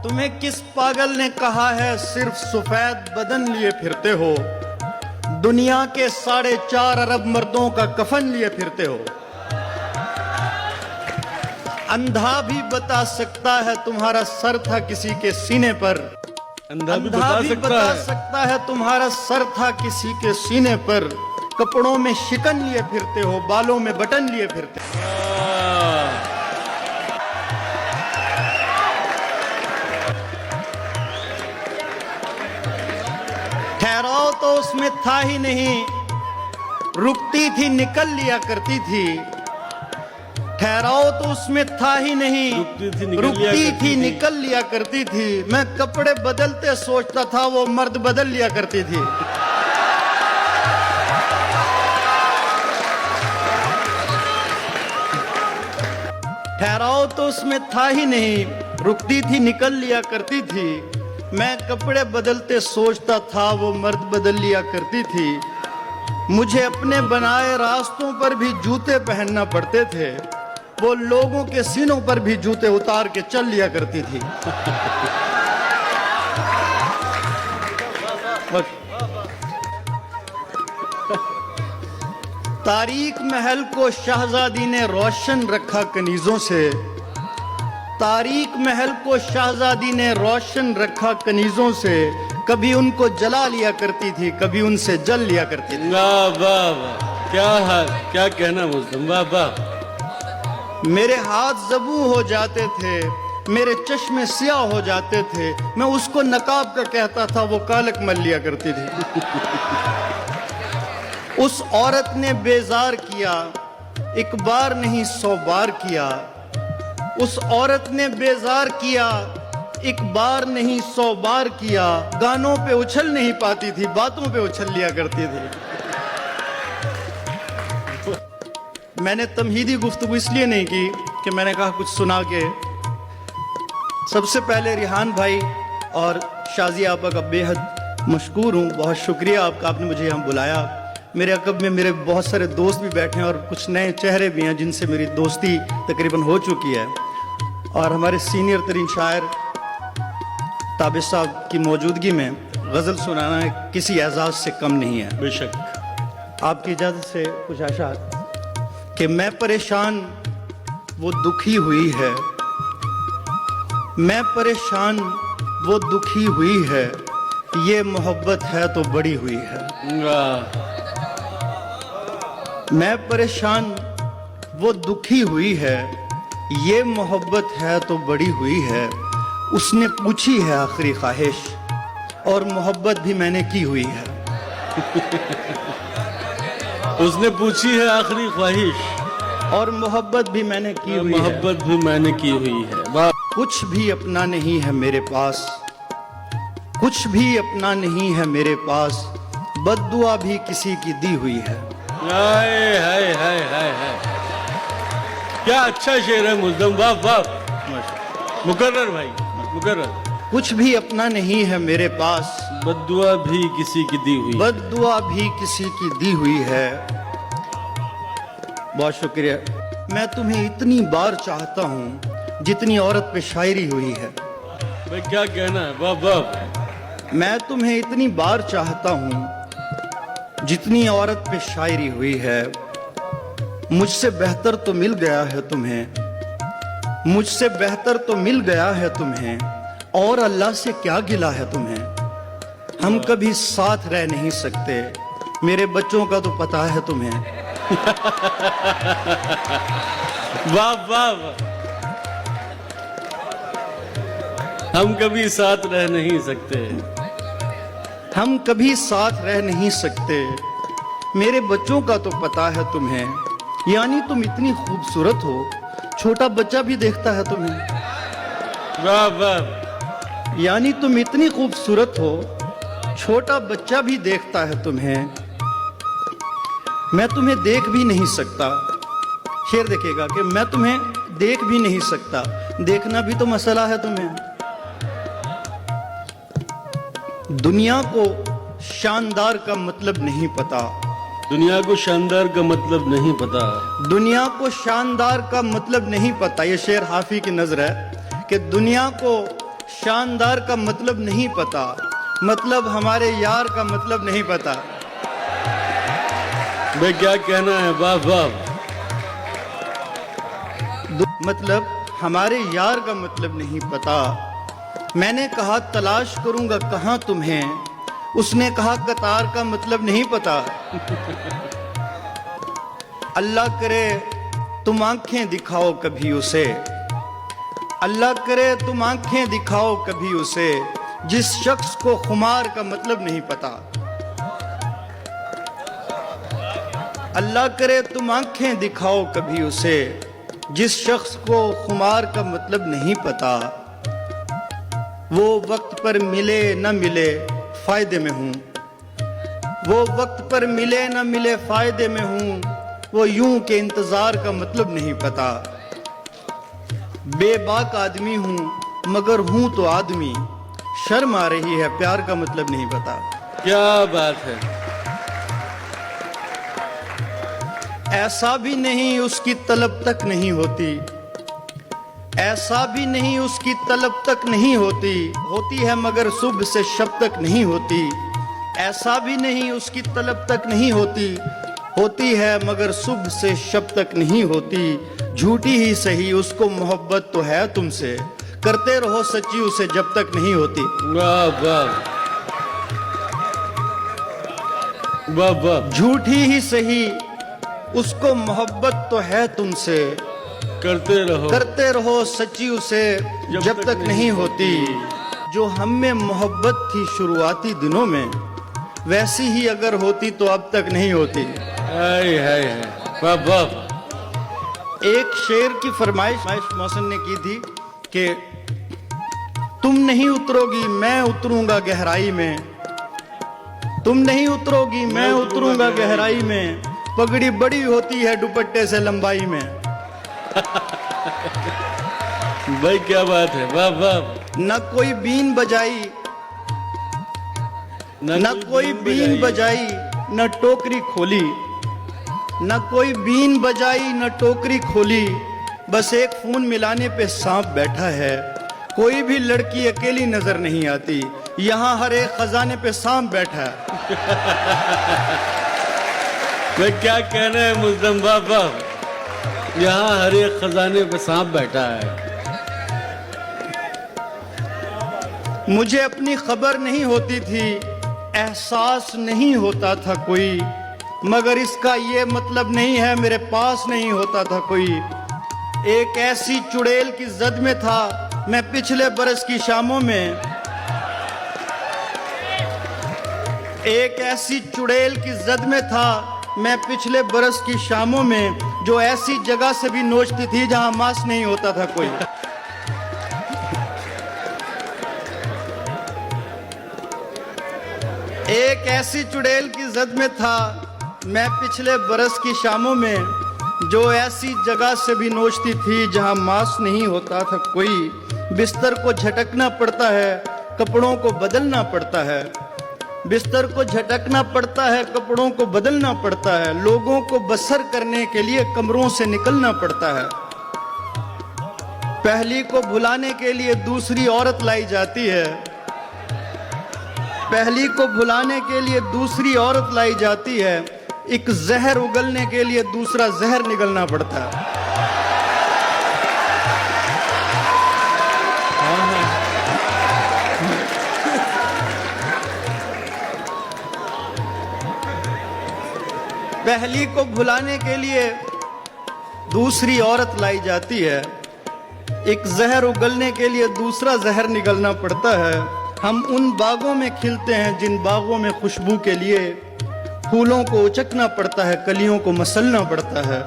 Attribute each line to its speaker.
Speaker 1: तुम्हें किस पागल ने कहा है सिर्फ सफेद बदन लिए फिरते हो? दुनिया के 4.5 अरब मर्दों का कफन लिए फिरते हो। अंधा भी बता सकता है तुम्हारा सर था किसी के सीने पर।
Speaker 2: अंधा भी बता
Speaker 1: सकता है तुम्हारा सर था किसी के सीने पर। कपड़ों में शिकन लिए फिरते हो, बालों में बटन लिए फिरते हो। ठहराव तो उसमें था ही नहीं, रुकती थी निकल लिया करती थी। ठहराव तो उसमें था ही नहीं, रुकती थी निकल लिया करती थी। मैं कपड़े बदलते सोचता था, वो मर्द बदल लिया करती थी। ठहराव तो उसमें था ही नहीं, रुकती थी निकल लिया करती थी। मैं कपड़े बदलते सोचता था, वो मर्द बदल लिया करती थी। मुझे अपने बनाए रास्तों पर भी जूते पहनना पड़ते थे, वो लोगों के सीनों पर भी जूते उतार के चल लिया करती थी। तारीक महल को शहजादी ने रोशन रखा कनीजों से। तारीक महल को शहजादी ने रोशन रखा कनीजों से। कभी उनको जला लिया करती थी, कभी उनसे जल लिया करती थी।
Speaker 2: वाह वाह वाह, क्या हाल, क्या कहना मुल्ज़िम, वाह वाह।
Speaker 1: मेरे हाथ ज़बू हो जाते थे, मेरे चश्मे सियाह हो जाते थे। मैं उसको नकाब का कहता था, वो कालक मल लिया करती थी। उस औरत ने बेजार किया, एक बार नहीं 100 बार किया। उस औरत ने बेजार किया, एक बार नहीं 100 बार किया। गानों पे उछल नहीं पाती थी, बातों पे उछल लिया करती थी। मैंने तमहीदी गुफ्तगू इसलिए नहीं की कि मैंने कहा कुछ सुना के। सबसे पहले रिहान भाई और शाजिया आपा का बेहद मशकूर हूँ, बहुत शुक्रिया आपका, आपने मुझे यहाँ बुलाया। मेरे अकब में मेरे बहुत सारे दोस्त भी बैठे हैं और कुछ नए चेहरे भी हैं जिनसे मेरी दोस्ती तकरीबन हो चुकी है। और हमारे सीनियर तरीन शायर ताबिश साहब की मौजूदगी में गज़ल सुनाना किसी एजाज़ से कम नहीं है।
Speaker 2: बेशक।
Speaker 1: आपकी इजाज़त से कुछ आशात कि मैं परेशान वो दुखी हुई है। मैं परेशान वो दुखी हुई है, ये मोहब्बत है तो बड़ी हुई है। मैं परेशान वो दुखी हुई है, ये मोहब्बत है तो बड़ी हुई है। उसने पूछी है आखिरी ख्वाहिश, और मोहब्बत भी मैंने की हुई है।
Speaker 2: उसने पूछी है आखिरी ख्वाहिश,
Speaker 1: और मोहब्बत भी मैंने की हुई है।
Speaker 2: मोहब्बत भी मैंने की हुई है। वाह।
Speaker 1: कुछ भी अपना नहीं है मेरे पास, कुछ भी अपना नहीं है मेरे पास। बद्दुआ भी किसी की दी हुई है।
Speaker 2: हाय हाय हाय हाय हाय, क्या अच्छा शेर है मुल्ज़िम, वाह वाह। मुकर्रर भाई, मुकर्रर।
Speaker 1: कुछ भी अपना नहीं है मेरे पास,
Speaker 2: बद्दुआ भी किसी की दी हुई।
Speaker 1: बद्दुआ भी किसी की दी हुई है। बहुत शुक्रिया। मैं तुम्हें इतनी बार चाहता हूँ जितनी औरत पे शायरी हुई है।
Speaker 2: भाई क्या कहना है, वाह वाह।
Speaker 1: मैं तुम्हें इतनी बार चाहता हूँ जितनी औरत पे शायरी हुई है। मुझसे बेहतर तो मिल गया है तुम्हें, मुझसे बेहतर तो मिल गया है तुम्हें। और अल्लाह से क्या गिला है तुम्हें। हम कभी साथ रह नहीं सकते, मेरे बच्चों का तो पता है तुम्हें।
Speaker 2: वाह वाह वाह। हम कभी साथ रह नहीं सकते,
Speaker 1: हम कभी साथ रह नहीं सकते, मेरे बच्चों का तो पता है तुम्हें। यानी तुम इतनी खूबसूरत हो, छोटा बच्चा भी देखता है तुम्हें।
Speaker 2: वाह वाह।
Speaker 1: यानी तुम इतनी खूबसूरत हो, छोटा बच्चा भी देखता है तुम्हें। मैं तुम्हें देख भी नहीं सकता। शेर देखिएगा कि मैं तुम्हें देख भी नहीं सकता, देखना भी तो मसला है तुम्हें। दुनिया को शानदार का मतलब नहीं पता,
Speaker 2: दुनिया को शानदार का मतलब नहीं पता।
Speaker 1: दुनिया को शानदार का मतलब नहीं पता। ये शेर हाफी की नजर है कि दुनिया को शानदार का मतलब नहीं पता, मतलब हमारे यार का मतलब नहीं पता।
Speaker 2: भाई क्या कहना है, वाह वाह।
Speaker 1: मतलब हमारे यार का मतलब नहीं पता। मैंने कहा तलाश करूंगा कहां तुम्हें, उसने कहा कतार का मतलब नहीं पता। अल्लाह करे तुम आंखें दिखाओ कभी उसे, अल्लाह करे तुम आंखें दिखाओ कभी उसे, जिस शख्स को खुमार का मतलब नहीं पता। अल्लाह करे तुम आंखें दिखाओ कभी उसे, जिस शख्स को खुमार का मतलब नहीं पता। वो वक्त पर मिले न मिले फायदे में हूं, वो वक्त पर मिले न मिले फायदे में हूं, वो यूं के इंतजार का मतलब नहीं पता। बेबाक आदमी हूं मगर हूं तो आदमी, शर्म आ रही है प्यार का मतलब नहीं पता।
Speaker 2: क्या बात है।
Speaker 1: ऐसा भी नहीं उसकी तलब तक नहीं होती, ऐसा भी नहीं उसकी तलब तक नहीं होती, होती है मगर सुबह से शब तक नहीं होती। ऐसा भी नहीं उसकी तलब तक नहीं होती, होती है मगर सुबह से शब तक नहीं होती। झूठी ही सही उसको मोहब्बत तो है तुमसे, करते रहो सच्ची उसे जब तक नहीं होती।
Speaker 2: वाह वाह वाह वाह।
Speaker 1: झूठी ही सही उसको मोहब्बत तो है तुमसे, करते रहो सच्ची उसे जब तक नहीं होती। जो हम में मोहब्बत थी शुरुआती दिनों में, वैसी ही अगर होती तो अब तक नहीं होती।
Speaker 2: हाय हाय हाय, वाह वाह।
Speaker 1: एक शेर की फरमाइश मौसन ने की थी कि तुम नहीं उतरोगी मैं उतरूंगा गहराई में, तुम नहीं उतरोगी मैं उतरूंगा गहराई में, पगड़ी बड़ी होती है दुपट्टे से लंबाई में।
Speaker 2: भाई क्या बात है, वाह वाह।
Speaker 1: न कोई बीन बजाई, न कोई बीन बजाई न टोकरी खोली, न कोई बीन बजाई न टोकरी खोली, बस एक फोन मिलाने पे सांप बैठा है। कोई भी लड़की अकेली नजर नहीं आती, यहाँ हर एक खजाने पे सांप बैठा है।
Speaker 2: भाई क्या कहना है मुल्ज़म, वाह वाह। यहाँ हर एक खजाने पे सांप बैठा है।
Speaker 1: मुझे अपनी खबर नहीं होती थी, एहसास नहीं होता था कोई, मगर इसका ये मतलब नहीं है मेरे पास नहीं होता था कोई। एक ऐसी चुड़ैल की जद में था मैं पिछले बरस की शामों में, एक ऐसी चुड़ैल की जद में था मैं पिछले बरस की शामों में, जो ऐसी जगह से भी नोचती थी जहां मांस नहीं होता था कोई। एक ऐसी चुड़ैल की जद में था मैं पिछले बरस की शामों में, जो ऐसी जगह से भी नोचती थी जहां मांस नहीं होता था कोई। बिस्तर को झटकना पड़ता है, कपड़ों को बदलना पड़ता है, बिस्तर को झटकना पड़ता है, कपड़ों को बदलना पड़ता है, लोगों को बसर करने के लिए कमरों से निकलना पड़ता है। पहली को भुलाने के लिए दूसरी औरत लाई जाती है, पहली को भुलाने के लिए दूसरी औरत लाई जाती है, एक जहर उगलने के लिए दूसरा जहर निकलना पड़ता है। पहली को भुलाने के लिए दूसरी औरत लाई जाती है, एक जहर उगलने के लिए दूसरा जहर निकलना पड़ता है। हम उन बागों में खिलते हैं जिन बागों में खुशबू के लिए फूलों को उचकना पड़ता है, कलियों को मसलना पड़ता है।